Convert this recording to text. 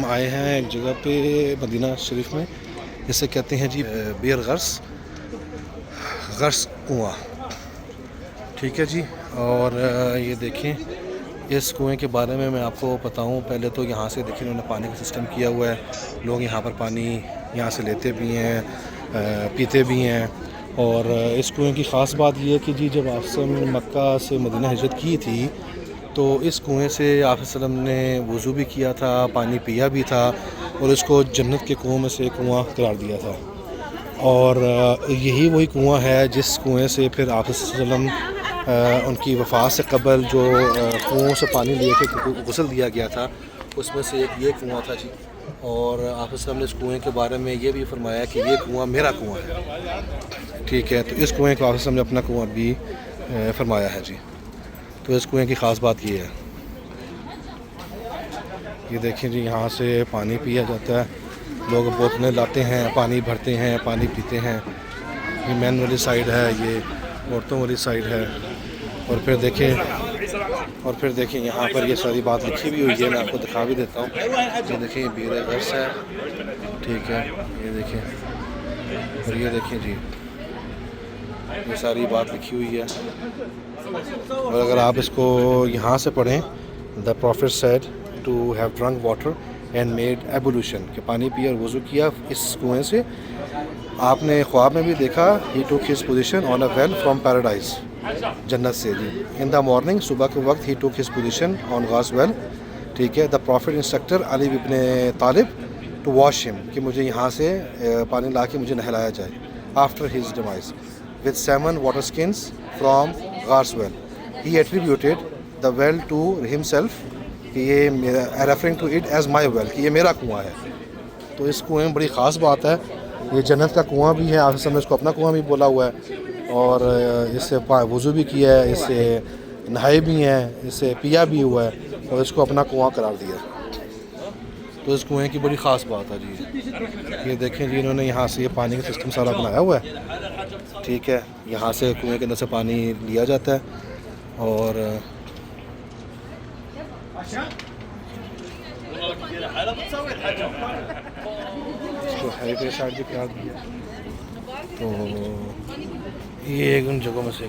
آئے ہیں ایک جگہ پہ مدینہ شریف میں، جسے کہتے ہیں جی بیر غرس کنواں، ٹھیک ہے جی۔ اور یہ دیکھیں اس کنویں کے بارے میں آپ کو بتاؤں، پہلے تو یہاں سے دیکھیں انہوں نے پانی کا سسٹم کیا ہوا ہے، لوگ یہاں پر پانی یہاں سے لیتے بھی ہیں، پیتے بھی ہیں۔ اور اس کنویں کی خاص بات یہ ہے کہ جی جب آپ نے مکہ سے مدینہ ہجرت کی تھی تو اس کنویں سے آپ وسلم نے وضو بھی کیا تھا، پانی پیا بھی تھا، اور اس کو جنت کے کنووں میں سے کنواں قرار دیا تھا۔ اور یہی وہی کنواں ہے جس کنویں سے پھر آپ وسلم ان کی وفات سے قبل جو کنووں سے پانی لے کے غسل دیا گیا تھا، اس میں سے ایک یہ کنواں تھا جی۔ اور آپ وسلم نے اس کنویں کے بارے میں یہ بھی فرمایا کہ یہ کنواں میرا کنواں ہے، ٹھیک ہے۔ تو اس کنویں کو آپ وسلم نے اپنا کنواں بھی فرمایا ہے جی۔ تو اس کنویں کی خاص بات یہ ہے، یہ دیکھیں جی یہاں سے پانی پیا جاتا ہے، لوگ بوتلیں لاتے ہیں، پانی بھرتے ہیں، پانی پیتے ہیں۔ یہ مین والی سائیڈ ہے، یہ عورتوں والی سائیڈ ہے۔ اور پھر دیکھیں یہاں پر یہ ساری بات لکھی بھی ہوئی ہے، میں آپ کو دکھا بھی دیتا ہوں۔ یہ دیکھیں یہ بیر غرس ہے، ٹھیک ہے، یہ دیکھیں، اور یہ دیکھیں جی یہ ساری بات لکھی ہوئی ہے۔ اور اگر آپ اس کو یہاں سے پڑھیں، the prophet said to have drink water and made ablution, کہ پانی پیا اور وضو کیا اس کنویں سے۔ آپ نے خواب میں بھی دیکھا، he took his position on a well from paradise, جنت سے جی۔ ان دا مارننگ، صبح کے وقت، he took his position on غاز ویل، ٹھیک ہے۔ دا پروفٹ انسٹرکٹر علی ابن طالب ٹو واش ہم، کہ مجھے یہاں سے پانی لا کے مجھے نہلایا جائے، after his demise with 7 water skins from Ghars well. He attributed the well to himself, کہ یہ referring to it as my well، کہ یہ میرا کنواں ہے۔ تو اس کنویں میں بڑی خاص بات ہے، یہ جنت کا کنواں بھی ہے، آپ نے اس کو اپنا کنواں بھی بولا ہوا ہے، اور اس سے وضو بھی کیا ہے، اس سے نہائے بھی ہیں، اس سے پیا بھی ہوا ہے، اور اس کو اپنا کنواں قرار دیا۔ تو اس کنویں کی بڑی خاص بات ہے جی۔ یہ دیکھیں جی انہوں نے یہاں سے یہ پانی کا سسٹم سارا بنایا ہوا ہے، ٹھیک ہے۔ یہاں سے کنویں کے اندر سے پانی لیا جاتا ہے، اور اس کو ہائی سائڈ بھی قرار دیا۔ تو یہ ایک ان جگہوں میں سے